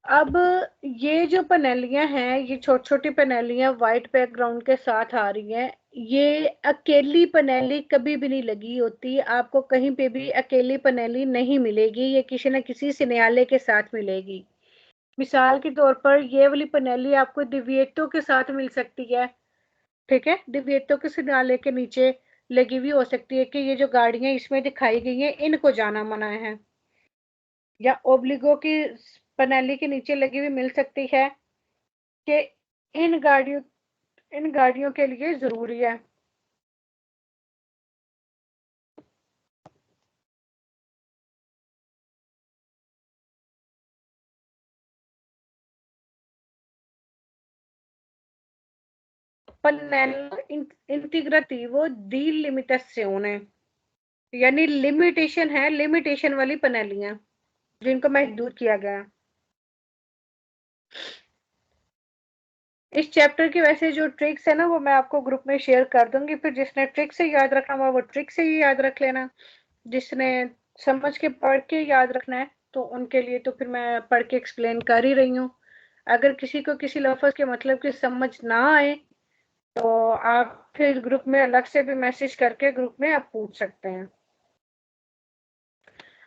अब ये जो पनेलियां हैं, ये छोटी छोटी पनेलियां वाइट बैकग्राउंड के साथ आ रही हैं। ये अकेली पनेली कभी भी नहीं लगी होती, आपको कहीं पे भी अकेली पनेली नहीं मिलेगी, ये किसी न किसी सिनेयाले के साथ मिलेगी। मिसाल के तौर पर ये वाली पनेली आपको दिव्येटो के साथ मिल सकती है, ठीक है। दिव्येटो के सिनेयाले के नीचे लगी हुई हो सकती है कि ये जो गाड़ियां इसमें दिखाई गई हैं इनको जाना मना है, या ओब्लिगो की पनेली के नीचे लगी हुई मिल सकती है कि इन गाड़ियों के लिए जरूरी है। Pannello integrativo di limitazione, यानी लिमिटेशन है, लिमिटेशन वाली पनेलियां जिनको महदूद किया गया। इस चैप्टर की वैसे जो ट्रिक्स है ना वो मैं आपको ग्रुप में शेयर कर दूंगी, फिर जिसने ट्रिक से याद रखना हुआ वो ट्रिक से ही याद रख लेना, जिसने समझ के पढ़ के याद रखना है तो उनके लिए तो फिर मैं पढ़ के एक्सप्लेन कर ही रही हूँ। अगर किसी को किसी लफ्ज के मतलब की समझ ना आए तो आप फिर ग्रुप में अलग से भी मैसेज करके ग्रुप में आप पूछ सकते हैं।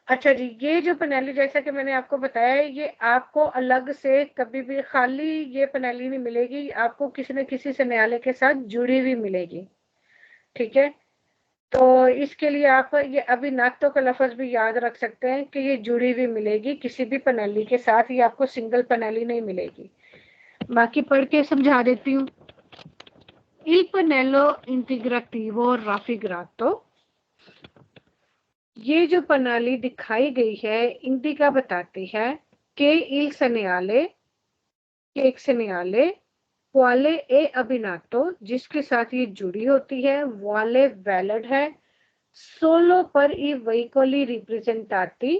अच्छा जी, ये जो पनेली जैसा कि मैंने आपको बताया है, ये आपको अलग से कभी भी खाली ये पनेली नहीं मिलेगी, आपको किसी न किसी से न्यायालय के साथ जुड़ी हुई मिलेगी, ठीक है। तो इसके लिए आप ये अभिनात्व का लफ्ज भी याद रख सकते हैं कि ये जुड़ी हुई मिलेगी किसी भी पनेली के साथ, ये आपको सिंगल पनेली नहीं मिलेगी। बाकी पढ़ के समझा देती हूँ। Il pannello integrativo raffigurato, ये जो प्रणाली दिखाई गई है इंडिका बताती है कि il segnale के एक segnale वाले ए अभिनातो जिसके साथ ये जुड़ी होती है वाले वैलिड है सोलो पर ई वहीकोली रिप्रेजेंटाती,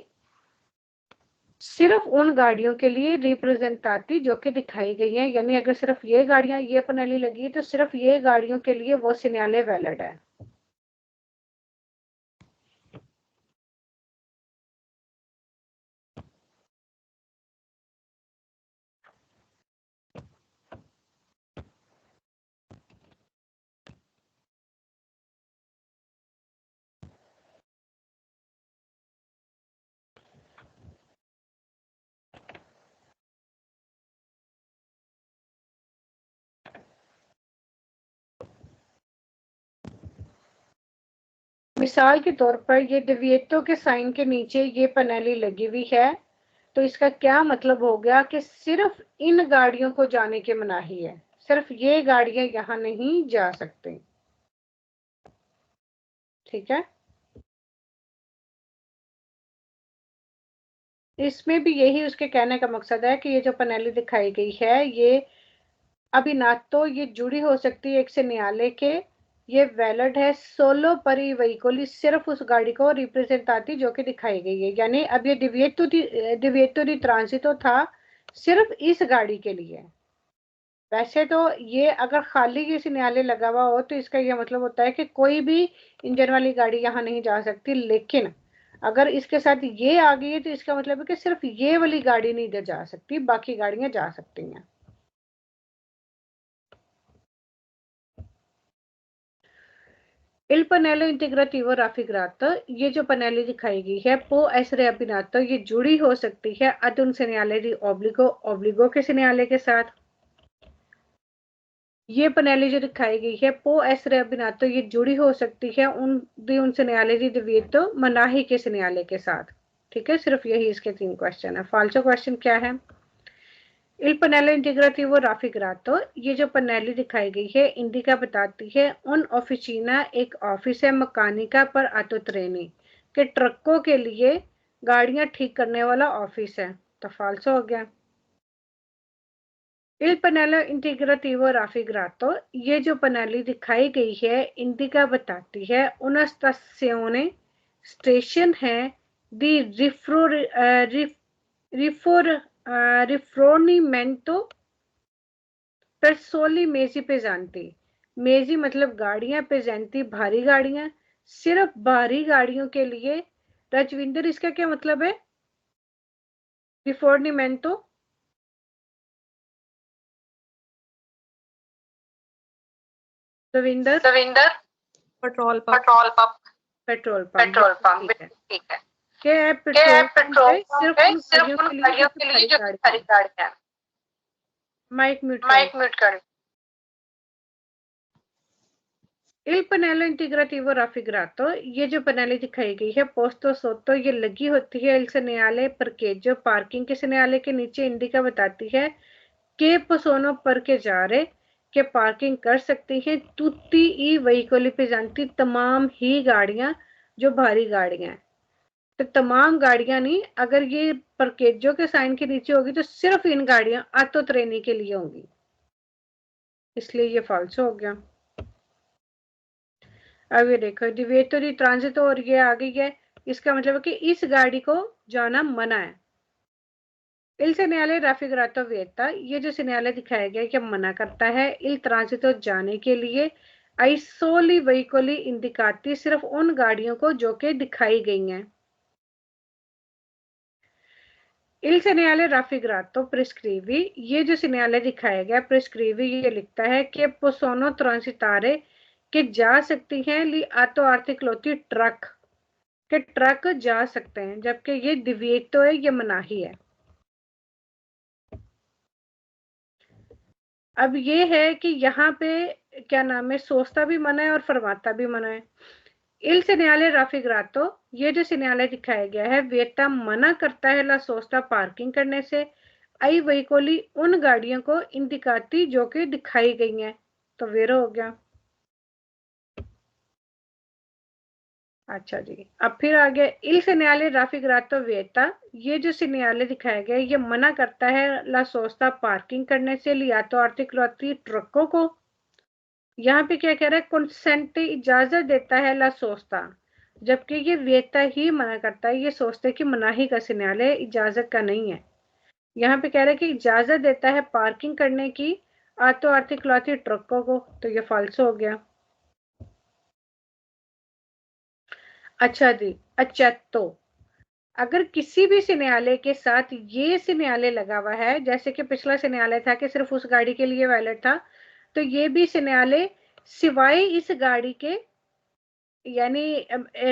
सिर्फ उन गाड़ियों के लिए रिप्रेजेंटाती जो कि दिखाई गई है, यानी अगर सिर्फ ये गाड़ियां ये प्रणाली लगी है तो सिर्फ ये गाड़ियों के लिए वो सिग्नल वैलिड है। मिसाल के तौर पर ये डिविएटो के साइन के नीचे ये पनेली लगी हुई है, तो इसका क्या मतलब हो गया कि सिर्फ इन गाड़ियों को जाने की मनाही है, सिर्फ ये गाड़ियां यहां नहीं जा सकती, ठीक है। इसमें भी यही उसके कहने का मकसद है कि ये जो पनेली दिखाई गई है ये अभी ना तो ये जुड़ी हो सकती है एक से न्यायालय के, ये वैलिड है सोलो परी वहीकोली सिर्फ उस गाड़ी को रिप्रेजेंट आती जो कि दिखाई गई है, यानी अब ये डिविएटो दी ट्रांसिटो था सिर्फ इस गाड़ी के लिए। वैसे तो ये अगर खाली किसी न्यायालय लगा हुआ हो तो इसका यह मतलब होता है कि कोई भी इंजन वाली गाड़ी यहाँ नहीं जा सकती, लेकिन अगर इसके साथ ये आ गई है तो इसका मतलब है कि सिर्फ ये वाली गाड़ी नहीं इधर जा सकती, बाकी गाड़ियां जा सकती हैं। Il pannello integrativo raffigurato, ये जो पनेली दिखाई गई है può essere abbinato, ये जुड़ी हो सकती है ad un segnale di obbligo, obbligo के segnale के साथ। ये पनेली जो दिखाई गई है può essere abbinato, ये जुड़ी हो सकती है उन segnale di divieto, मनाही के segnale के साथ, ठीक है। सिर्फ यही इसके 3 क्वेश्चन है। फाल्सो क्वेश्चन क्या है? Il pannello integrativo raffigurato, ये जो पनेली दिखाई गई है इंडिका बताती है उन ऑफिसीना एक ऑफिस है मकानिका पर ऑटोट्रेनी के ट्रकों के लिए गाड़ियां ठीक करने वाला ऑफिस है, तो फाल्सो हो गया। Il pannello integrativo raffigurato, ये जो पनेली दिखाई गई है इंडिका बताती है उन स्टेशने स्टेशन है दी रिफोर्निमेंटो पर सोली मेजी पे जानती, मेजी मतलब गाड़ियां पे जानती भारी गाड़ियां, सिर्फ भारी गाड़ियों के लिए। राजविंदर इसका क्या मतलब है रिफोर्निमेंटो? सविंदर पेट्रोल पंप ठीक है। के है पेट्रोल पंप पे सिर्फ उन गाड़ियों के लिए जो खरीदारी है। माइक म्यूट कर। Il pannello integrativo raffigurato, ये जो पनेली दिखाई गई है पोस्तो सोतो ये लगी होती है il segnale parcheggio पार्किंग के segnale के नीचे इंडिका बताती है कि possono parcheggiare के पार्किंग कर सकती हैं tutti i veicoli pesanti तमाम ही गाड़ियां जो भारी गाड़ियां हैं। तो तमाम गाड़ियां नहीं, अगर ये परकेजो के साइन के नीचे होगी तो सिर्फ इन गाड़ियां आतो ट्रेनी के लिए होंगी, इसलिए ये फाल्सो हो गया। अब ये देखो डिवेटो दी ट्रांजिट और ये आ गई है, इसका मतलब है कि इस गाड़ी को जाना मना है। इल segnale raffigurato vieta, ये जो segnale दिखाया गया कि मना करता है इल ट्रांजिटो जाने के लिए आई soli veicoli indicati, सिर्फ उन गाड़ियों को जो कि दिखाई गई हैं। Il segnale raffigurato prescrivi, ये जो segnale दिखाया गया prescrivi ये लिखता है कि possono transitare कि जा सकती हैं ली आतो आर्थिक लोती ट्रक के ट्रक जा सकते हैं, जबकि ये दिव्येतो है, ये मनाही है। अब ये है कि यहाँ पे क्या नाम है, सोस्ता भी मना है और फरमाता भी मना है। इल segnale raffigurato, ये जो segnale दिखाया गया है वेता मना करता है ला सोस्ता पार्किंग करने से आई veicoli उन गाड़ियों को इंडिकाती जो कि दिखाई गई हैं, तो वेरो हो गया। अच्छा जी, अब फिर आगे इल segnale raffigurato vieta, ये जो segnale दिखाया गया ये मना करता है ला सोस्ता पार्किंग करने से लिया तो आर्थिक लोती ट्रकों को। यहाँ पे क्या कह रहा है, कंसेंट इजाजत देता है ला सोस्ता, जबकि ये वेता ही मना करता है, ये सोचते कि मनाही का segnale इजाजत का नहीं है। यहाँ पे कह रहा है कि इजाजत देता है पार्किंग करने की आतो आर्थिक लोती ट्रकों को, तो ये फाल्सो हो गया। अच्छा जी, अचेतो, अगर किसी भी segnale के साथ ये segnale लगा हुआ है, जैसे कि पिछला segnale था कि सिर्फ उस गाड़ी के लिए वैलिड था, तो ये भी segnale सिवाय इस गाड़ी के, यानी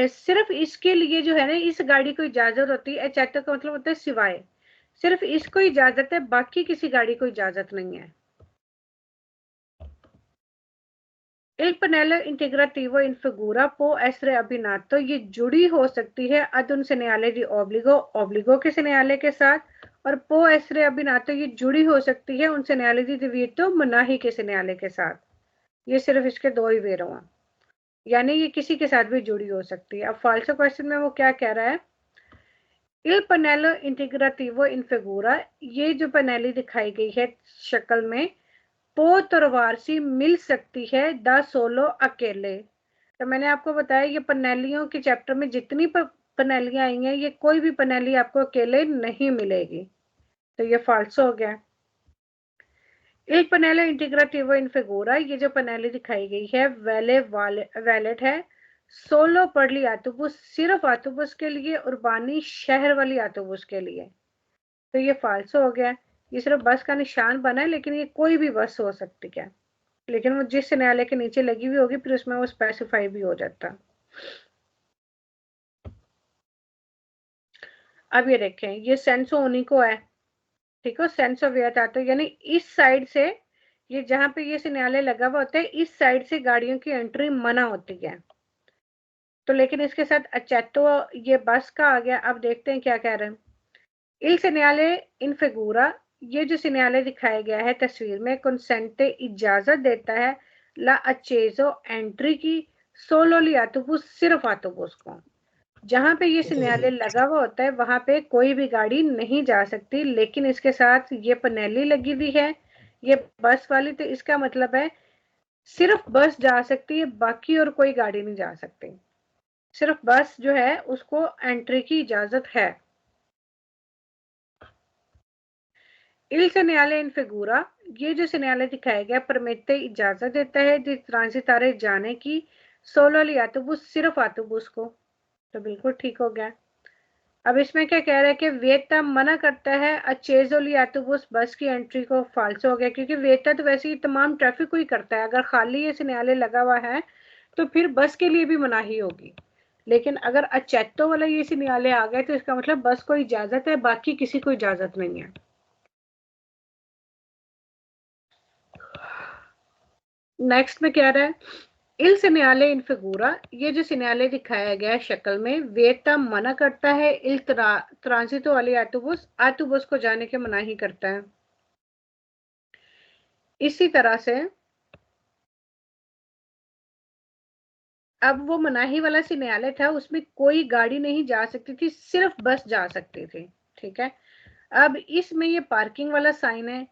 सिर्फ इसके लिए जो है ना इस गाड़ी को इजाजत होती है। अचेतो का मतलब होता है सिवाय, सिर्फ इसको इजाजत है, बाकी किसी गाड़ी को इजाजत नहीं है। Il pannello integrativo in figura può essere abbinato, ये जुड़ी हो सकती है ad un segnale di obbligo, obbligo के segnale के साथ, और può essere abbinato ये जुड़ी हो सकती है उन segnale di divieto, मनाही के segnale के साथ। ये सिर्फ इसके दो ही वेरो हैं, यानी ये किसी के साथ भी जुड़ी हो सकती है। अब फाल्सो क्वेश्चन में वो क्या कह रहा है, Il pannello integrativo in figura, ये जो पनेली दिखाई गई है शक्ल में पो तरवारसी मिल सकती है द सोलो अकेले। तो मैंने आपको बताया ये पनेलियों के चैप्टर में जितनी पनेलियां आई हैं ये कोई भी पनेली आपको अकेले नहीं मिलेगी, तो ये फाल्सो हो गया। एक पनेलो इंटीग्रेटिवो इन फिगूरा, ये जो पनेली दिखाई गई है वैलेट है सोलो पड़ली आतोबुस, सिर्फ आतोबुस के लिए, उर्बानी शहर वाली आतोबुस के लिए, तो ये फाल्सो हो गया। ये सिर्फ बस का निशान बना है, लेकिन ये कोई भी बस हो सकती है, लेकिन वो जिस न्यायालय के नीचे लगी हुई होगी फिर उसमें वो स्पेसिफाई भी हो जाता। अब ये देखें, ये सेंसो उनिको है, ठीक है, सेंसो वियतातो, यानी इस साइड से, ये जहां पे ये न्यायालय लगा हुआ होता है इस साइड से गाड़ियों की एंट्री मना होती है। तो लेकिन इसके साथ अचेतो ये बस का आ गया। अब देखते हैं क्या कह रहे हैं। इल segnale इन फिगूरा, ये जो segnale दिखाया गया है तस्वीर में, कंसेंटे इजाजत देता है ला अचेजो एंट्री की सोलो ली आतोबुस, सिर्फ आतोबुस को। जहां पे ये segnale लगा हुआ होता है वहां पे कोई भी गाड़ी नहीं जा सकती, लेकिन इसके साथ ये पनेली लगी हुई है ये बस वाली, तो इसका मतलब है सिर्फ बस जा सकती है, बाकी और कोई गाड़ी नहीं जा सकती, सिर्फ बस जो है उसको एंट्री की इजाजत है। इल segnale इन फिगूरा, ये जो segnale दिखाया गया परमिटे इजाजत देता है ट्रांसितारे जाने की सोलो ली आतोबुस, सिर्फ आतोबुस को, तो बिल्कुल ठीक हो गया। अब इसमें क्या कह रहा है कि वेता मना करता है अचेजो लियातुबुस बस की एंट्री को, फाल्सो हो गया, क्योंकि वेता तो वैसे ही तमाम ट्रैफिक को ही करता है। अगर खाली ये सिग्नल लगा हुआ है तो फिर बस के लिए भी मनाही होगी। लेकिन अगर अचेतो वाला ये सिग्नल आ गया तो इसका मतलब बस को इजाजत है, बाकी किसी को इजाजत नहीं है। नेक्स्ट में क्या रहा है, इल सिग्नले इन फिगूरा, ये जो सिग्नल दिखाया गया है शक्ल में, वेता मना करता है इल ट्रांसितो वाली आटोबुस, आटोबुस को जाने के मनाही करता है। इसी तरह से अब वो मनाही वाला सिग्नल था, उसमें कोई गाड़ी नहीं जा सकती थी, सिर्फ बस जा सकती थी। ठीक है, अब इसमें ये पार्किंग वाला साइन है।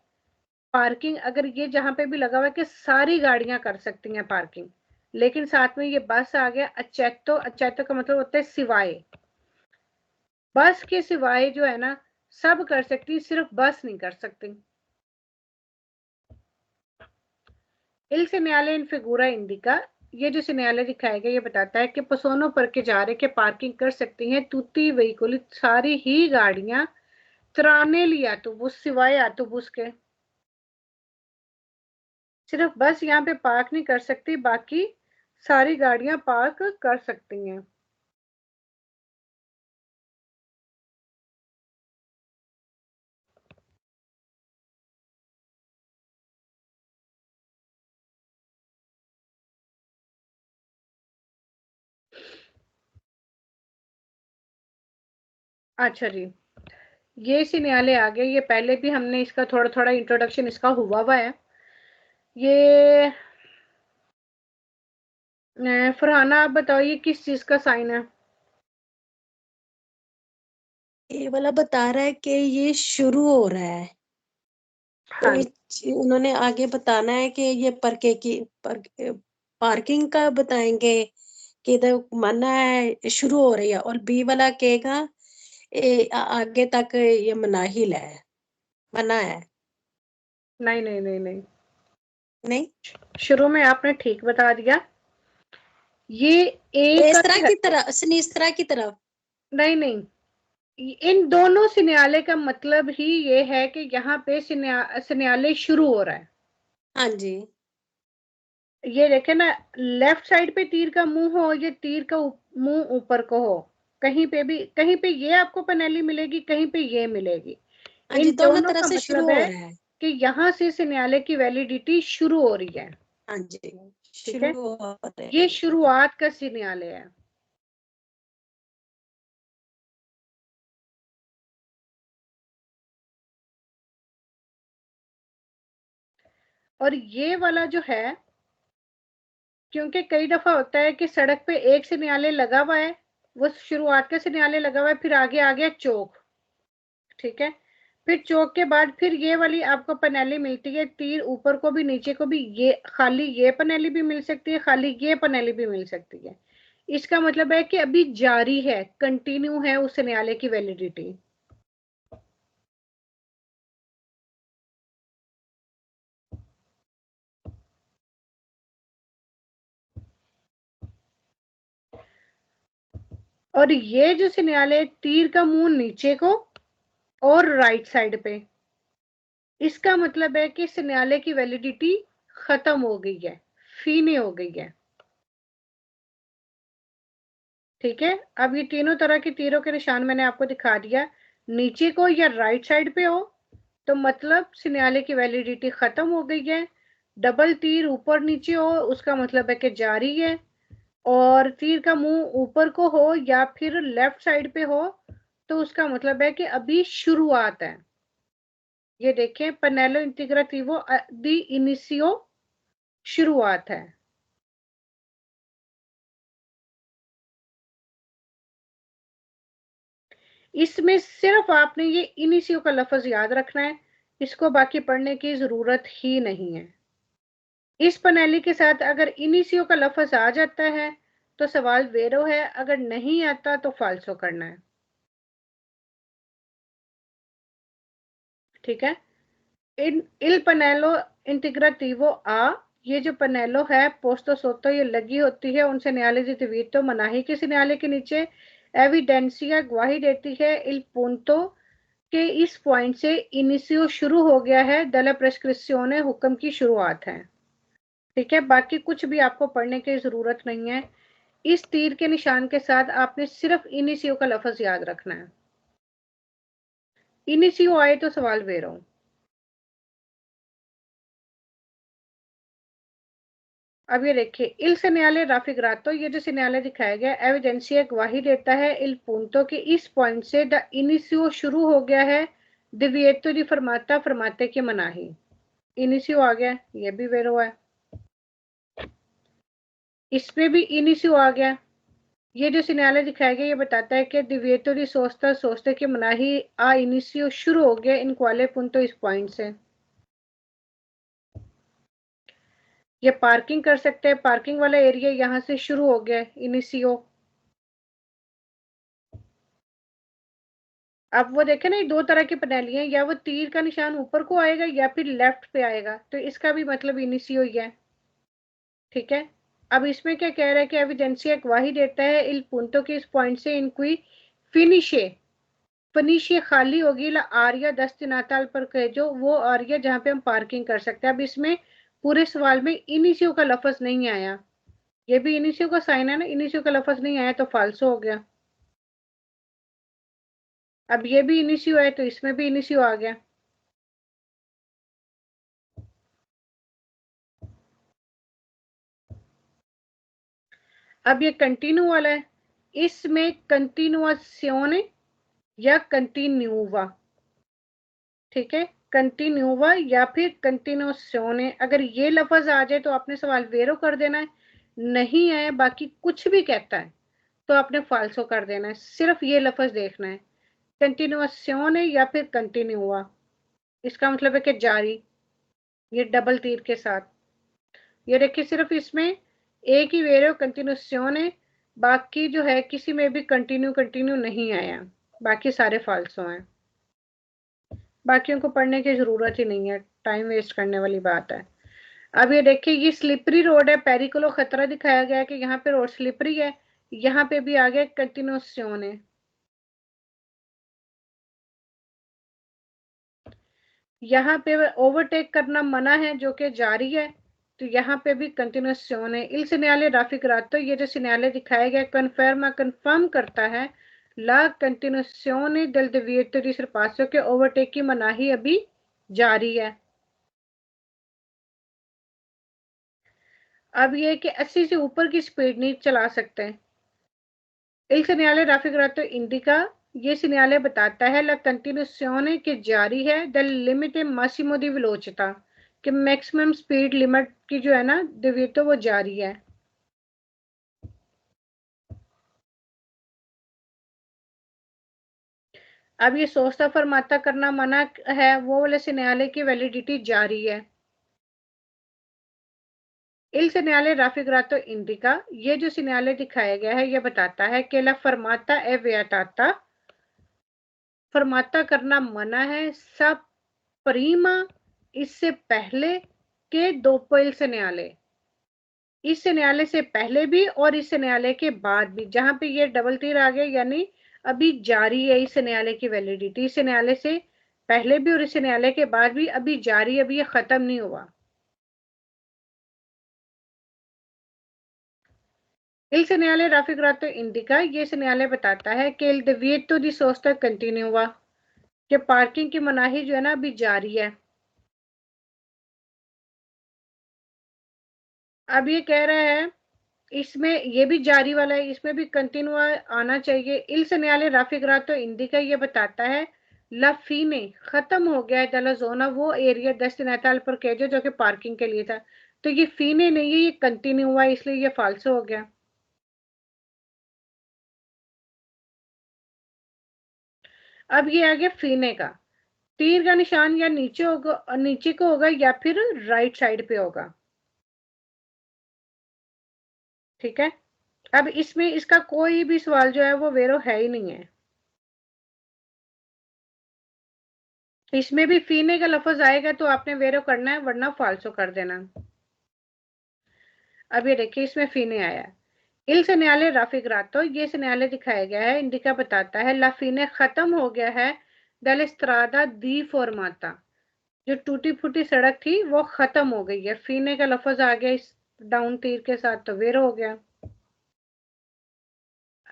पार्किंग अगर ये जहां पे भी लगा हुआ है कि सारी गाड़ियां कर सकती हैं पार्किंग, लेकिन साथ में ये बस आ गया अचेतो, अचेतो का मतलब होता है सिवाय, बस के सिवाय जो है ना सब कर सकती, सिर्फ बस नहीं कर सकती। इल सिग्नले इन फिगूरा इंडिका, ये जो सिग्नल दिखाया गया ये बताता है कि पसोनो पर के जा रहे के पार्किंग कर सकती हैं तुती व्हीकुल, सारी ही गाड़ियां, त्राने लिया तो वो सिवाय आटोबुस के। सिर्फ बस यहाँ पे पार्क नहीं कर सकती, बाकी सारी गाड़ियां पार्क कर सकती हैं। अच्छा जी, ये सिग्नल आ गया, ये पहले भी हमने इसका थोड़ा थोड़ा इंट्रोडक्शन इसका हुआ है। ये फरहाना आप बताओ ये किस चीज का साइन है? ये वाला बता रहा है कि ये शुरू हो रहा है, हाँ, तो उन्होंने आगे बताना है कि ये पार्किंग का बताएंगे कि इधर मना है, शुरू हो रही है, और बी वाला कहेगा आगे तक ये मनाहिल है, मना है। नहीं नहीं नहीं नहीं, नहीं, शुरू में आपने ठीक बता दिया। ये एक इस तरह की तरह, इस तरह की तरफ। नहीं नहीं, इन दोनों सिग्नल का मतलब ही ये है कि यहाँ पे सिग्नल शुरू हो रहा है। हाँ जी, ये देखे ना, लेफ्ट साइड पे तीर का मुंह हो, ये तीर का मुंह ऊपर को हो, कहीं पे भी, कहीं पे ये आपको पनेली मिलेगी, कहीं पे ये मिलेगी। हाँ जी, इन दोनों दोनों तरह का से शुरू मतलब हो है रहा है। कि यहाँ से सिग्नल की वैलिडिटी शुरू हो रही है। हाँ जी, ठीक है, शुरू हो रहा ये है। शुरुआत का सिग्नल है। और ये वाला जो है, क्योंकि कई दफा होता है कि सड़क पे एक सिग्नल लगा हुआ है, वो शुरुआत का सिग्नल लगा हुआ है, फिर आगे आ गया चौक। ठीक है, फिर चौक के बाद फिर ये वाली आपको पनेली मिलती है, तीर ऊपर को भी नीचे को भी, ये खाली ये पनेली भी मिल सकती है, खाली ये पनेली भी मिल सकती है। इसका मतलब है कि अभी जारी है, कंटिन्यू है उस सिग्नल की वैलिडिटी। और ये जो सिग्नल है, तीर का मुंह नीचे को और राइट साइड पे, इसका मतलब है कि सिग्नल की वैलिडिटी खत्म हो गई है, फीनी हो गई है। ठीक है, अब ये तीनों तरह के तीरों के निशान मैंने आपको दिखा दिया, नीचे को या राइट साइड पे हो तो मतलब सिग्नल की वैलिडिटी खत्म हो गई है। डबल तीर ऊपर नीचे हो उसका मतलब है कि जारी है। और तीर का मुंह ऊपर को हो या फिर लेफ्ट साइड पे हो तो उसका मतलब है कि अभी शुरुआत है। ये देखें, पनेलो इंटीग्रेटिवो दी इनिशियो, शुरुआत है। इसमें सिर्फ आपने ये इनिशियो का लफ्ज याद रखना है, इसको बाकी पढ़ने की जरूरत ही नहीं है। इस पनेली के साथ अगर इनिशियो का लफ्ज आ जाता है तो सवाल वेरो है, अगर नहीं आता तो फाल्सो करना है। ठीक है, इन इल पनेलो इंटीग्रेटिवो आ, ये जो पनेलो है पोस्तो सोतो, ये लगी होती है उन सिग्नल di divieto मनाही के सिग्नल के नीचे, एविडेंसिया गवाही देती है इल punto के इस पॉइंट से इनिशियो शुरू हो गया है, दला प्रेस्क्रिप्शने हुक्म की शुरुआत है। ठीक है, बाकी कुछ भी आपको पढ़ने की जरूरत नहीं है। इस तीर के निशान के साथ आपने सिर्फ इनिशियो का लफ्ज याद रखना है। इनिशियो आए तो सवाल वेरो। अब ये देखिए, इल सेनियाले राफिग्रातो, ये जो सेनियाले दिखाया गया एविडेंसिया गवाही देता है इल punto के इस पॉइंट से द इनिशियो शुरू हो गया है, दिविएतो दी फरमाता फरमाते की मनाही। इनिशियो आ गया, ये भी वेरो है, इसमें भी इनिशियो आ गया। ये जो सिनाले दिखाया गया ये बताता है कि दिविएतो दी सोचता सोचते की मनाही आ इनिशियो शुरू हो गया इन क्वाले punto इस पॉइंट से। ये पार्किंग कर सकते हैं, पार्किंग वाला एरिया यहां से शुरू हो गया इनिशियो। अब वो देखे ना, दो तरह की पनेलियां, या वो तीर का निशान ऊपर को आएगा या फिर लेफ्ट पे आएगा, तो इसका भी मतलब इनिशियो ही है। ठीक है, अब इसमें क्या कह रहा है कि एविडेंसिया गवाही देता है इल punto के इस पॉइंट से इनकी फिनिशे फनीशे खाली होगी ला आरिया 10 नाताल पर कहे, जो वो आरिया जहां पे हम पार्किंग कर सकते हैं। अब इसमें पूरे सवाल में इनिशियो का लफ्ज नहीं आया, ये भी इनिशियो का साइन है ना, इनिशियो का लफ्ज नहीं आया तो फाल्सो हो गया। अब ये भी इनिशियो है तो इसमें भी इनिशियो आ गया। अब ये कंटिन्यू वाला है, इसमें कंटिन्यूआसियोने या कंटिन्यूवा। ठीक है, कंटिन्यूवा या फिर कंटिन्यूसियोने, अगर ये लफ्ज आ जाए तो आपने सवाल वेरो कर देना है, नहीं है बाकी कुछ भी कहता है तो आपने फाल्सो कर देना है, सिर्फ ये लफ्ज देखना है, कंटिन्यूसियोने या फिर कंटिन्यूआ। इसका मतलब है कि जारी, ये डबल तीर के साथ। ये देखिए, सिर्फ इसमें एक ही वेरो कंटिन्यूसियोने, बाकी जो है किसी में भी कंटिन्यू कंटिन्यू नहीं आया, बाकी सारे फाल्सो हैं। बाकियों को पढ़ने की जरूरत ही नहीं है, टाइम वेस्ट करने वाली बात है। अब ये देखिए, ये स्लिपरी रोड है, पेरिकुलो खतरा दिखाया गया कि यहाँ पे रोड स्लिपरी है, यहाँ पे भी आ गया कंटिन्यूसियोन है। यहाँ पे ओवरटेक करना मना है जो कि जारी है, तो यहाँ पे भी कंटिन्यूसियोन है। इल सिग्नले राफिग्रातो, ये जो सिग्नले दिखाया गया कंफर्म करता है ला कंटिन्यूसियोन del divieto di sorpasso के ओवरटेक की मनाही अभी जारी है। अब ये कि 80 से ऊपर की स्पीड नहीं चला सकते। इल segnale raffigurato indica, ये सिग्नल बताता है ला कंटिन्यूसियोने के जारी है द लिमिट मासिमो दी वेलोसिटा, कि मैक्सिमम स्पीड लिमिट की जो है ना डिवीटो वो जारी है। अब ये सोचता फरमाता करना मना है, वो वाले सिग्नल की वैलिडिटी जारी है। इल segnale raffigurato indica, ये जो सिग्नल दिखाया गया है ये बताता है कि ला फरमाता ए विएटाता, फरमाता करना मना है सब प्रीमा, इससे पहले के दोपो इल segnale, इस न्यायालय से पहले भी और इस न्यायालय के बाद भी, जहां पे ये डबल तीर आ गया यानी अभी जारी है इस न्यायालय की वैलिडिटी, इस न्यायालय से पहले भी और इस न्यायालय के बाद भी अभी जारी, अभी ये खत्म नहीं हुआ। इल segnale raffigurato indica, ये न्यायालय बताता है कि il divieto di sosta continua, कि पार्किंग की मनाही जो है ना अभी जारी है। अब ये कह रहा है इसमें ये भी जारी वाला है, इसमें भी कंटिन्यू आना चाहिए। इल segnale raffigurato indica, ये बताता है ला फीने खत्म हो गया है दला जोना, वो एरिया 10 नैताल पर केजो जो कि पार्किंग के लिए था, तो ये फीने नहीं है, ये कंटिन्यू हुआ, इसलिए ये फाल्सो हो गया। अब ये आ गया फीने का, तीर का निशान या नीचे होगा, नीचे को होगा या फिर राइट साइड पे होगा। ठीक है, अब इसमें इसका कोई भी सवाल जो है वो वेरो है ही नहीं है, इसमें भी फीने का लफ्ज आएगा तो आपने वेरो करना है वरना फाल्सो कर देना। अब ये देखिए, इसमें फीने आया, इल segnale raffigurato, ये segnale दिखाया गया है, इंडिका बताता है la fine खत्म हो गया है della strada di formata, जो टूटी फूटी सड़क थी वो खत्म हो गई है। फीने का लफ्ज आ गया इस डाउन तीर के साथ तो वेरो हो गया।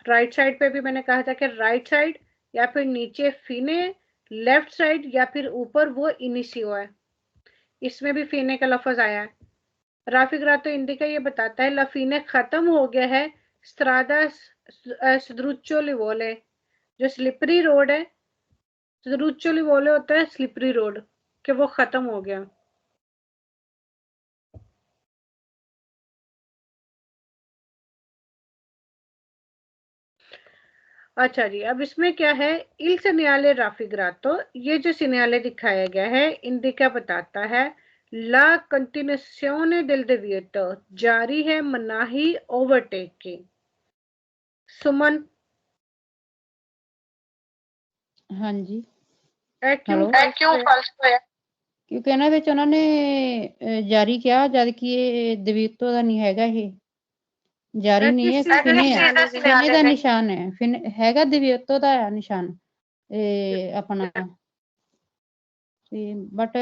राइट साइड पे भी मैंने कहा था कि राइट साइड या फिर नीचे फीने, लेफ्ट साइड या फिर ऊपर वो इनिशियो है, इसमें भी फीने का लफ्ज आया है। राफिगरातो इंडिका ये बताता है लफीने खत्म हो गया है स्ट्रादा सद्रुच्चो लिवोले, जो स्लिपरी रोड है, सद्रुच्चो लिवोले होता है स्लिपरी रोड, कि वो खत्म हो गया। अच्छा जी, अब इसमें क्या है, इल segnale raffigurato, ये जो सिग्नाले दिखाया गया है इंडिका बताता है ला continuazione del divieto, जारी है मनाही ओवरटेक की। सुमन, हाँ जी, क्यों false होया? ਕਿਉਂਕਿ ਇਹਨਾਂ ਵਿੱਚ ਉਹਨਾਂ ਨੇ ਜਾਰੀ ਕਿਹਾ ਜਦ ਕਿ ਇਹ ਦਵੀਤੋ ਦਾ ਨਹੀਂ ਹੈਗਾ, ਇਹ ਜਾਰੀ ਨਹੀਂ ਹੈ, ਫਿਨੇ ਦਾ ਨਿਸ਼ਾਨ ਹੈ, ਫਿਨੇ ਹੈਗਾ ਦਵੀਤੋ ਦਾ ਨਿਸ਼ਾਨ ਇਹ ਆਪਣਾ, ਤੇ ਬਟ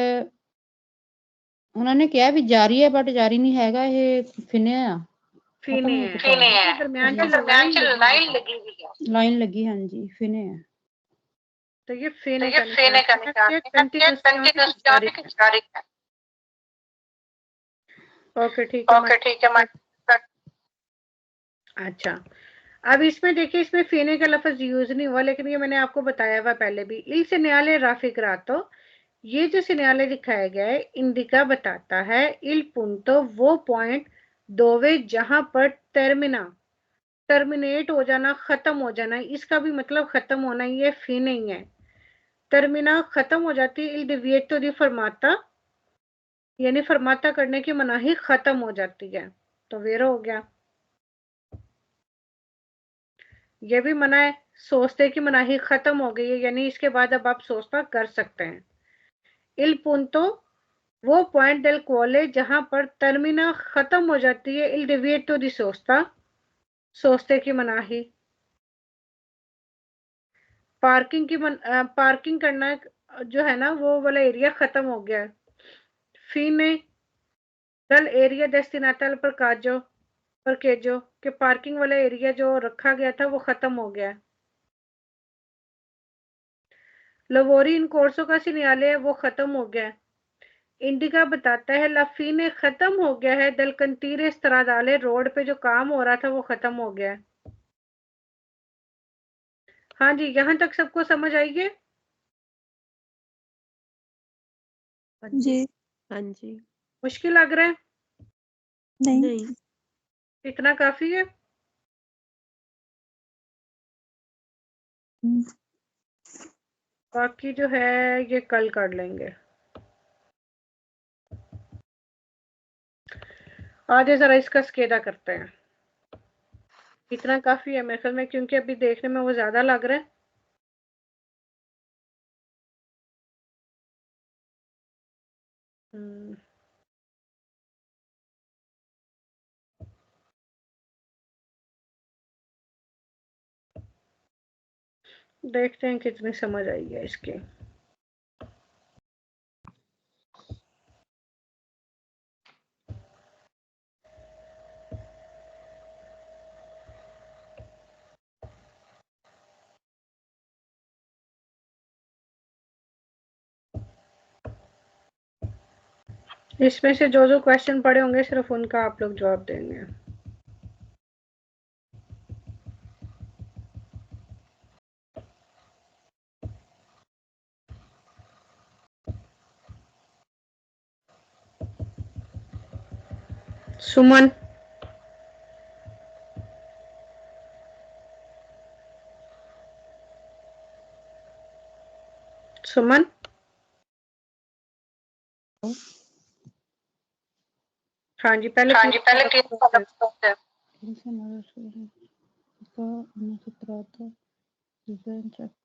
ਉਹਨਾਂ ਨੇ ਕਿਹਾ ਵੀ ਜਾਰੀ ਹੈ ਬਟ ਜਾਰੀ ਨਹੀਂ ਹੈਗਾ, ਇਹ ਫਿਨੇ ਆ, दरम्यान ਚ लाइन लगी हुई है, ਲਾਈਨ ਲੱਗੀ, ਹਾਂਜੀ ਫਿਨੇ ਹੈ। तो ये फेने का निशान है। ओके ठीक है। अच्छा, अब इसमें देखिए, इसमें फेने का लफ्ज यूज नहीं हुआ, लेकिन ये मैंने आपको बताया हुआ पहले भी। इल segnale raffigurato, ये जो सिग्नाले दिखाया गया है इंडिका बताता है इल punto, वो पॉइंट दोवे जहां पर टर्मिनेट हो जाना, खत्म हो जाना, इसका भी मतलब खत्म होना, ये फी नहीं है। टर्मिना खत्म हो जाती है, इल divieto di fermata, यानी फरमाता करने की मनाही खत्म हो जाती है, तो वेरो हो गया। ये भी मना है, सोचते की मनाही खत्म हो गई है, यानी इसके बाद अब आप सोचता कर सकते हैं। इल punto, वो पॉइंट डेल क्वाले जहां पर टर्मिना खत्म हो जाती है, इल divieto di sosta, सोचते की मनाही। पार्किंग करना जो है ना, वो वाला एरिया खत्म हो गया है। फीने दल एरिया डेस्टिनाटल पर केजो के पार्किंग वाला एरिया जो रखा गया था वो खत्म हो गया है। लवोरी इन कोर्सों का सिग्नाले है वो खत्म हो गया है। इंडिका बताता है लफीने खत्म हो गया है, दल कंतीरे स्त्रादाले, रोड पे जो काम हो रहा था वो खत्म हो गया है। हाँ जी, यहाँ तक सबको समझ आई है? जी, हाँ जी। मुश्किल लग रहा है? नहीं। इतना काफी है? बाकी जो है ये कल कर लेंगे। आगे जरा इसका स्केदा करते हैं। इतना काफी है मेरे ख्याल में, क्योंकि अभी देखने में वो ज्यादा लग रहा है। देखते हैं कितनी समझ आई है इसकी। इसमें से जो जो क्वेश्चन पड़े होंगे सिर्फ उनका आप लोग जवाब देंगे। सुमन, सुमन, हाँ जी, पहले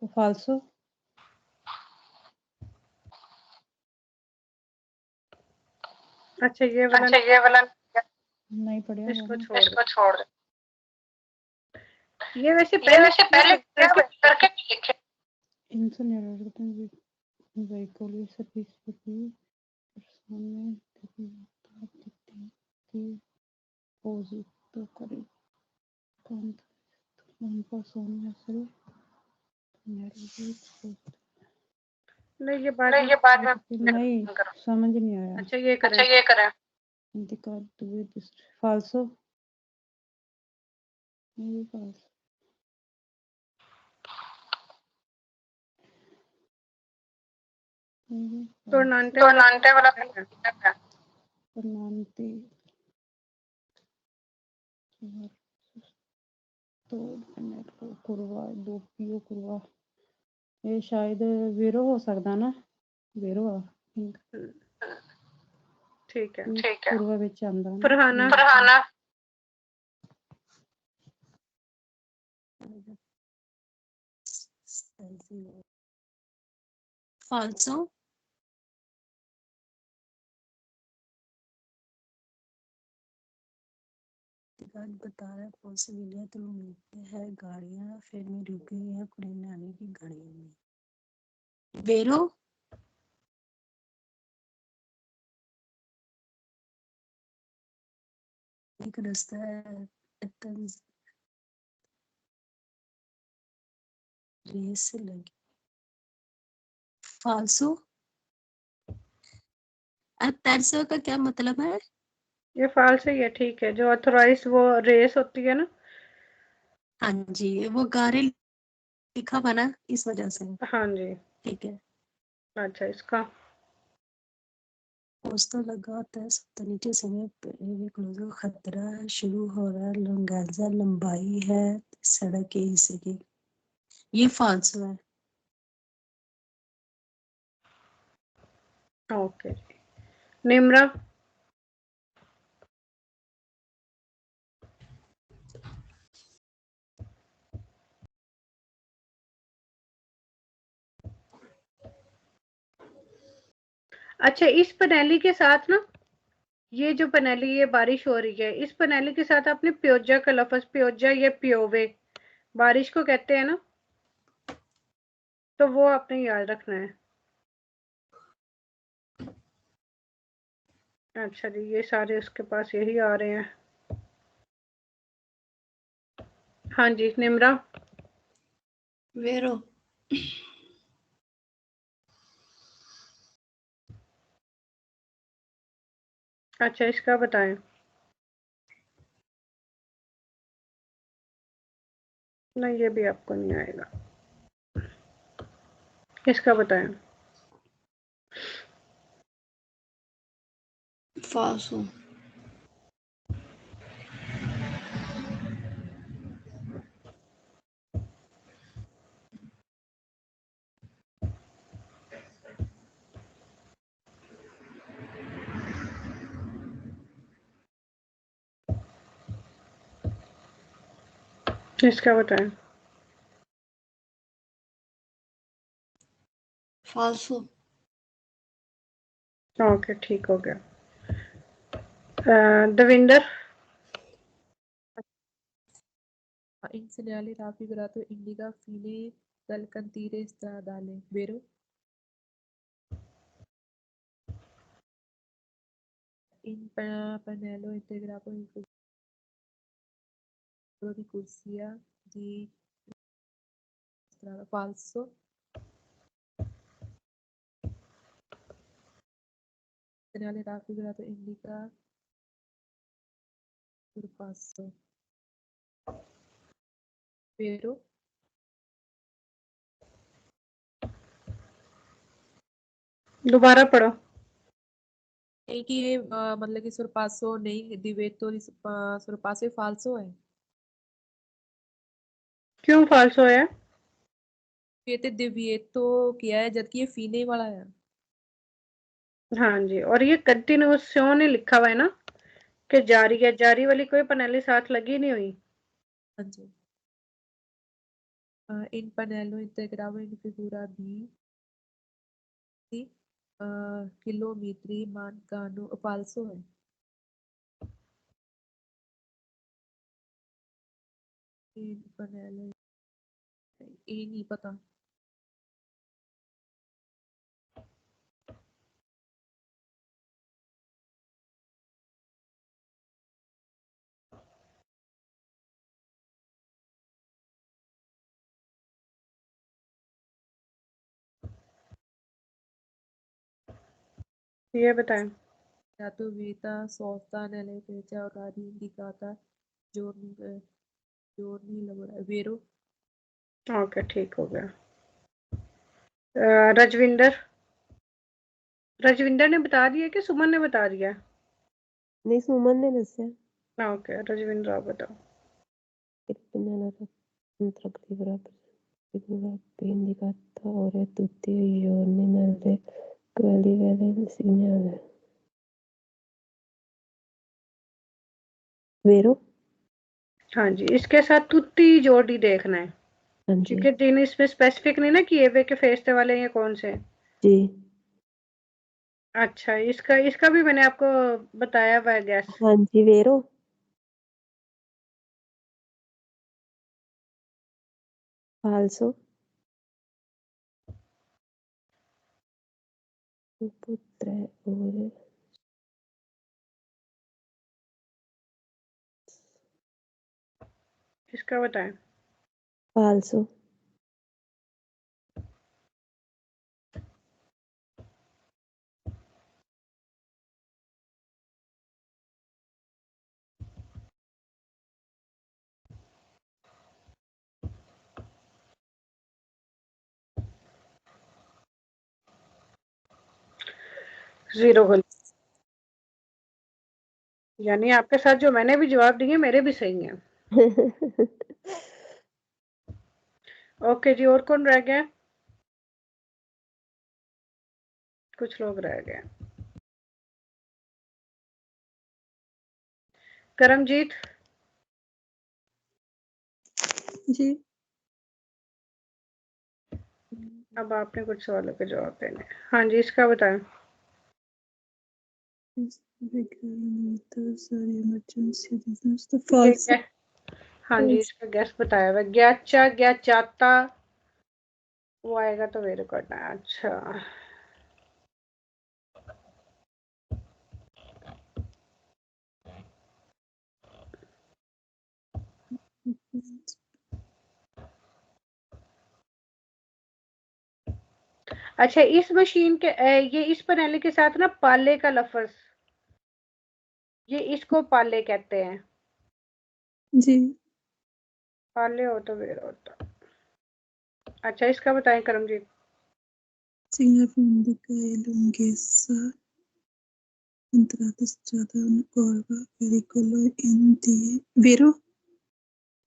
फाल्सो। अच्छा, ये वाला नहीं पढ़िया, इसको छोड़ दो। ये वैसे पहले करके लिखे। veicoli servizi persone che posito करे tanto non possono essere नहीं, ये बाद में नहीं समझ नहीं आया। अच्छा ये करें इंतकाल फाल्सो ये फाल्सो टोर्नांटे वाला Tornante कुरवा दोपियो कुरवा ये शायद वीरो हो सकता ना वीरो ठीक है कुरवा विच आंदा फरहाना falso बता रहा है पॉसिबिलिटी तो मिलती है गाड़ियां फिर में रुकी है कुड़ी नानी की गाड़ियों में वेरो एक रास्ता है रेस से लगी फाल्सो अतरसो का क्या मतलब है? ये फाल्स ही है। ठीक है, जो ऑथोराइज वो रेस होती है ना। हाँ जी वो गाड़ी लिखा बना इस वजह से। हाँ जी ठीक है। अच्छा इसका पोस्टर लगा होता है नीचे समय क्लोजर खतरा शुरू हो रहा है लंगाजा लंबाई है सड़क के हिस्से की ये फाल्सो है। ओके निम्रा अच्छा इस पनेली के साथ ना ये जो पनेली ये बारिश हो रही है इस पनेली के साथ आपने प्योजा का लफ्ज प्योजा या प्योवे बारिश को कहते हैं ना तो वो आपने याद रखना है। अच्छा जी ये सारे उसके पास यही आ रहे हैं। हाँ जी निम्रा वेरो अच्छा इसका बताएं। नहीं ये भी आपको नहीं आएगा। इसका बताएं। फाल्सो इसका बताएं। फाल्सो ओके ठीक हो गया। Davinder In segnale raffigurato indica fine dal cantiere stradale, vero? In pannello integrato in figura di corsia di strada, falso. Segnale raffigurato indica sorpasso, vero? दोबारा पढ़ो। नहीं कि ये मतलब कि sorpasso नहीं divetto di sorpasso falso है। क्यों फाल्सो है? ये तो divetto किया है जबकि ये fine वाला है। हाँ जी और ये कंटिन्यूएशन ही लिखा हुआ है ना कि जारी है जारी वाली कोई पनेली साथ लगी नहीं हुई। हाँ जी। In pannello integravo in figura di chilometri mancano falso है। il pannello ਇਹ ਨਹੀਂ ਪਤਾ ये बताएं। dato vita sosta nelle fece orari indicata giorni lavorati vero okay ठीक हो गया। रजविंदर ने बता दिया कि सुमन ने बता दिया? नहीं, सुमन ने दस्या। ओके रजविंदर आप बताओ। indicata ore tutti i giorni nelle quelli vede il segnale vero? हाँ जी, इसके साथ तुत्ती जोड़ी देखना है। हाँ जी क्योंकि दिन इसमें स्पेसिफिक नहीं ना किए हुए कि फेस्टे वाले ये कौन से। जी। अच्छा, इसका भी मैंने आपको बताया हुआ है गैस। हाँ जी vero falso dopo 3 ore इसका बताएं। falso जीरो गलत, यानी आपके साथ जो मैंने भी जवाब दिए मेरे भी सही हैं। ओके जी, और कौन रह गया? कुछ लोग रह गए। करमजीत जी। अब आपने कुछ सवालों के जवाब देने। हाँ जी, इसका बताएं। हाँ जी, इसका गैस बताया हुआ। ज्ञाचा ज्ञाचाता वो आएगा तो वेरो करना है। अच्छा, अच्छा इस मशीन के ये इस प्रणाली के साथ ना पाले का लफ्ज, ये इसको पाले कहते हैं। जी। पाले हो तो वेरो होता। अच्छा, इसका बताएं Karamjit. Significa lunghezza entrata strada una curva pericolo in di vero?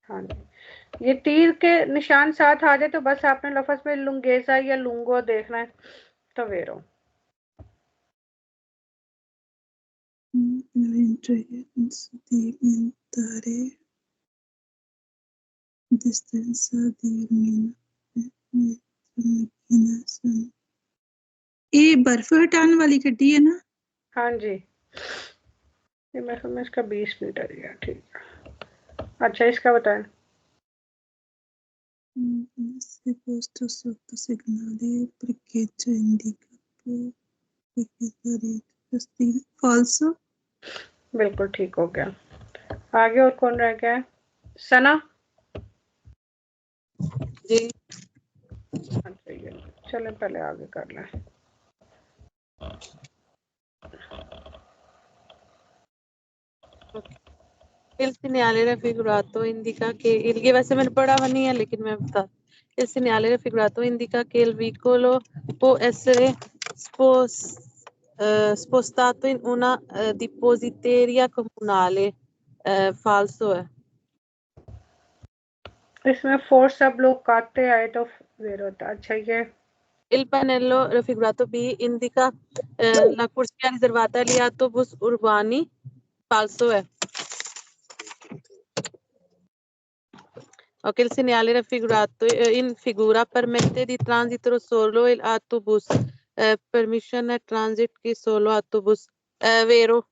हाँ जी, ये तीर के निशान साथ आ जाए तो बस आपने लफ्ज में लुंगेजा या लुंगो देखना है तो वेरो। Distanza di ये बर्फ हटाने वाली गड्डी है ना? हाँ जी, ये मैं समझ इसका 20 मीटर ही है। ठीक है, अच्छा इसका बताएं। Se posto sotto segnale parcheggio indicato falso। बिल्कुल ठीक हो गया। आगे और कौन रह गया है? सना जी। अच्छा, ये चलें पहले आगे कर लें। Il segnale raffigurato indica che ये वैसे मैंने पढ़ा हुआ नहीं है लेकिन मैं बता। Il segnale raffigurato indica che il veicolo può essere spostato in una depositeria comunale। falso है। इसमें फोर्स सब लोग काटते आए तो वेर होता। अच्छा, ये Il pannello raffigurato B indica la corsia riservata agli autobus urbani। falso है। Ok, il segnale raffigurato in figura permette di transitare solo il autobus, permission transit che solo autobus, vero?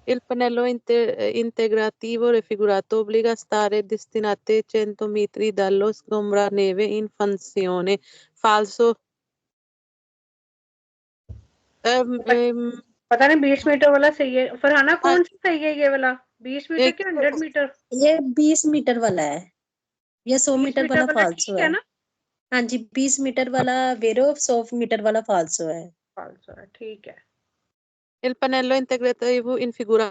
Il pannello integrativo raffigurato obbliga a stare destinate 100 metri dallo sgombraneve in funzione. Falso. पता नहीं 20 metre वाला सही है फरहाना, कौन सा सही है ये वाला? 20 मीटर एक कि 100 मीटर? ये 20 मीटर वाला है, ये 100 20 मीटर वाला फाल्सो ठीक है। ना? हाँ जी, 20 मीटर वाला वेरो, 100 मीटर वाला फाल्सो है। फाल्सो है, ठीक है। Il pannello integrativo in figura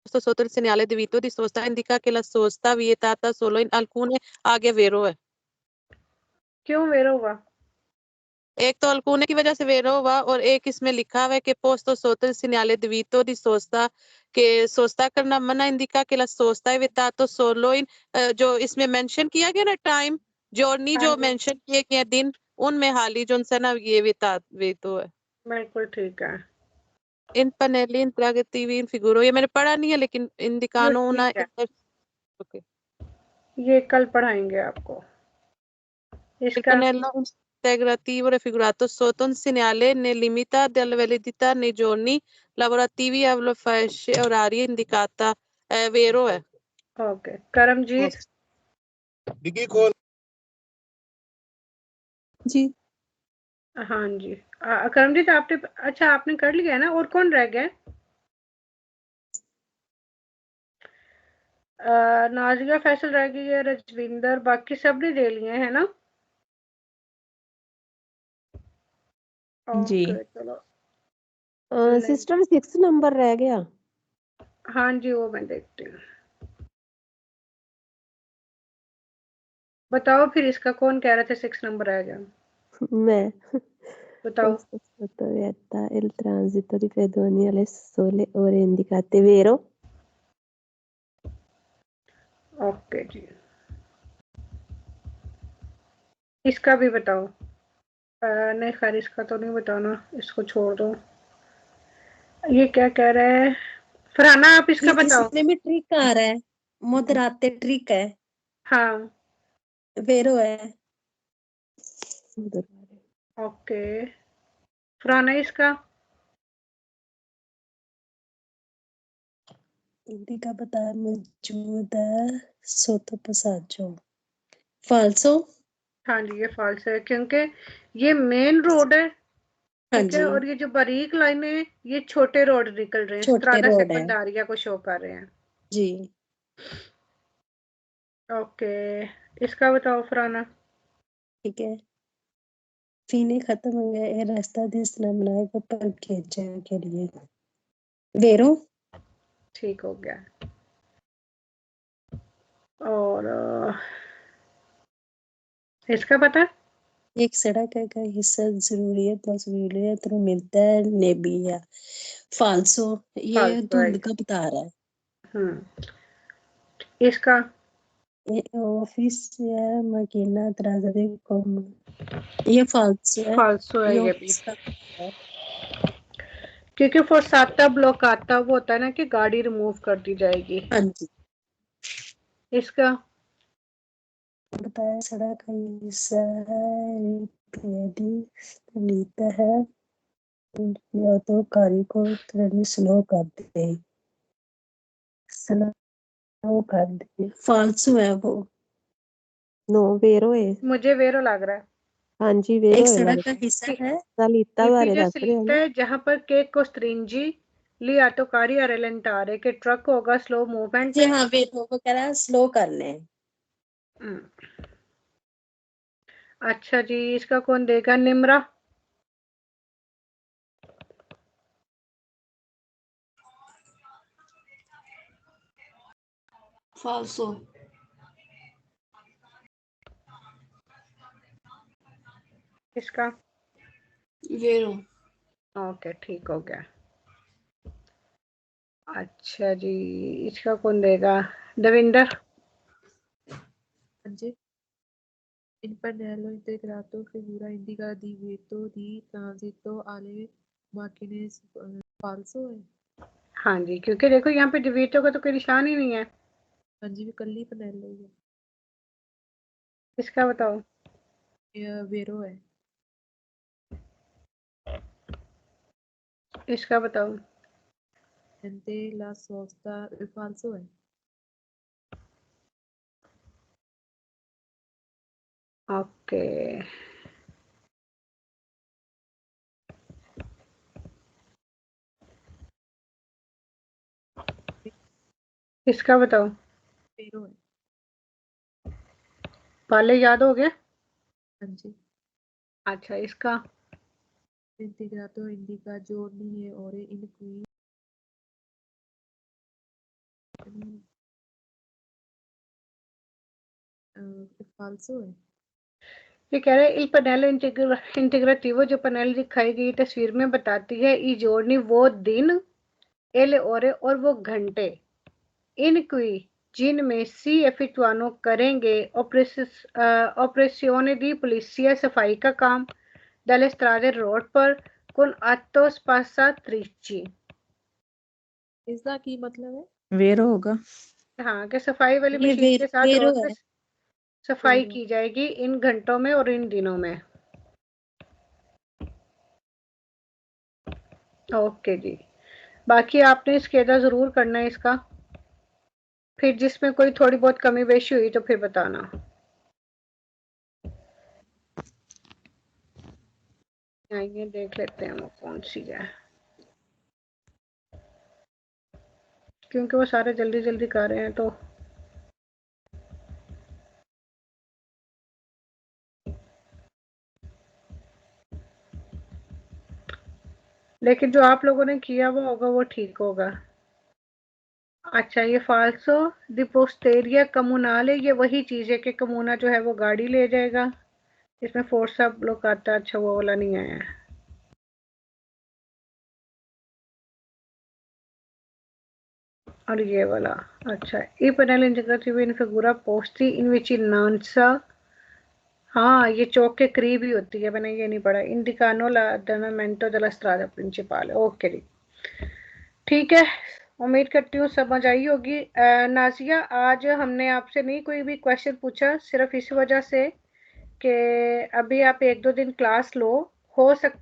sotto il segnale di Vito di sosta indica che la sosta vietata solo in alcune आगे वेरो है। क्यों वेरो हुआ? एक तो alcune की वजह से वेरो हुआ और एक इसमें लिखा हुआ है कि posto sotto il segnale di Vito di sosta के सोस्ता करना मना indica che la sosta è vietato solo in जो इसमें मेंशन किया गया ना टाइम जर्नी जो मेंशन किए गए दिन उनमें हाली जो से ना ये वेतो है। बिल्कुल ठीक है। इन पनेली इंट्रागेटिव इन फिगुरो ये मैंने पढ़ा नहीं है लेकिन इंडिकानो una ओके ये कल पढ़ाएंगे आपको। il इसका pannello integrativo raffigurato sotto un segnale ne limita della validità nei giorni lavorativi alla fascia oraria indicata è vero है। ओके करमजीत डिग्गी खोल जी हाँ जी करमजीत आपने अच्छा आपने कर लिया है ना? और कौन रह गया? नाजिया फैसल रह गई है, रजविंदर, बाकी सब ने दे लिए है ना? जी ओके चलो। सिस्टर 6 नंबर रह गया। हाँ जी वो मैं देखती हूँ। बताओ फिर इसका कौन कह रहा था 6 नंबर रह गया? मैं बताओ। sottovietta il transito di pedoni alle sole ore indicate, vero? Okay जी इसका भी बताओ। नहीं खैर इसका तो नहीं बताना, इसको छोड़ दो। ये क्या कह रहा है फरहाना, आप इसका बताओ। इसमें भी ट्रिक आ रहा है, मोदराते ट्रिक है, हाँ वेरो है। ओके फरहाना इसका इंडिका बता मौजूद है सोतो पसाजो फाल्सो। हाँ जी ये फॉल्स है क्योंकि ये मेन रोड है, हाँ ठीक है, जी, और ये जो बारीक लाइनें हैं ये छोटे रोड निकल रहे हैं, छोटे स्ट्रादा रोड है सेकंडारिया को शो कर रहे हैं। जी। ओके इसका बताओ फरहाना। ठीक है, फीने खत्म हो गया, ये रास्ता दिस ना बनाएगा पर खींचे के लिए, वेरो। ठीक हो गया। और इसका पता? एक सड़क का हिस्सा जरूरियत और सहूलियत में मिलता है, नेबिया फाल्सो, ये फाल्स धुंध राइट। का बता रहा है। इसका ये ऑफिस है मकीना दराजरे कम, ये फाल्सो है। फाल्सो है ये ये भी, ऑफिस का है। क्योंकि फोर्साता ब्लॉक आता वो होता है ना कि गाड़ी रिमूव कर दी जाएगी। हाँ जी, इसका बताया सड़क का हिस्सा है, लेता है या तो गाड़ी को थोड़ी स्लो कर दे, स्लो कर दे, फाल्सो है वो। नो वेरो है, मुझे वेरो लग रहा है। हाँ जी वेरो एक सड़क का हिस्सा है, सलीता बारे दस रहे लिखता है जहां पर केक को स्ट्रिंजी ली आटोकारी अरेलेंटारे के ट्रक होगा स्लो मूवमेंट। जी हाँ, वेरो वो कह रहा है स्लो कर ले। अच्छा जी इसका कौन देगा? निम्रा फाल्सो। इसका वेरो। ओके ठीक हो गया। अच्छा जी इसका कौन देगा? दविंदर जी in pannello integrato figura indica divieto di transito alle macchine falso है। हाँ जी क्योंकि देखो यहाँ पे डिवीटो का तो कोई निशान ही नहीं है। हाँ जी भी कल्ली पनेलो ही है। इसका बताओ। ये वेरो है। इसका बताओ। Entre la sosta e falso è. Okay, इसका बताओ। Vero è. पहले याद हो गया। हाँ जी। अच्छा, इसका Integrato indica giorni e ore in cui è falso è. ये कह रहे हैं il pannello integrativo जो पैनल दिखाई गई तस्वीर में बताती है ई जोड़नी वो दिन एल ओरे और वो घंटे इन क्वी जिनमें सी effettuano करेंगे ऑपरेशियोने दी पुलिसिया सफाई का काम dalle strade रोड पर con atto spazzatrici। इसका की मतलब है? वेरो होगा। हाँ, कि सफाई वाली ये मशीन के साथ वेरो रोड पे है। सफाई वेरो। की जाएगी इन घंटों में और इन दिनों में। ओके जी, बाकी आपने स्केदा जरूर करना है इसका, फिर जिसमें कोई थोड़ी बहुत कमी बेशी हुई तो फिर बताना। आइए देख लेते हैं वो कौन सी है, क्योंकि वो सारे जल्दी जल्दी कर रहे हैं तो लेकिन जो आप लोगों ने किया वो होगा वो ठीक होगा। अच्छा, ये फाल्सो दी पोस्टेरिया कम्युनाले, ये वही चीज है कि कम्यूना जो है वो गाड़ी ले जाएगा, इसमें फोर्स सब लोग आता है। अच्छा, वो वाला नहीं आया है। और ये वाला अच्छा, ई पैनल इंटीग्रेटिव इन फिगुरा पोस्टी इन विच नानसा, हाँ ये चौक के करीब ही होती है, मैंने ये नहीं पढ़ा। इंडिकानो लामेंटो दella strada principale। ओके जी, ठीक है, उम्मीद करती हूँ समझ आई होगी। नाजिया, आज हमने आपसे नहीं कोई भी क्वेश्चन पूछा, सिर्फ इस वजह से कि अभी आप 1-2 दिन क्लास लो, हो सकता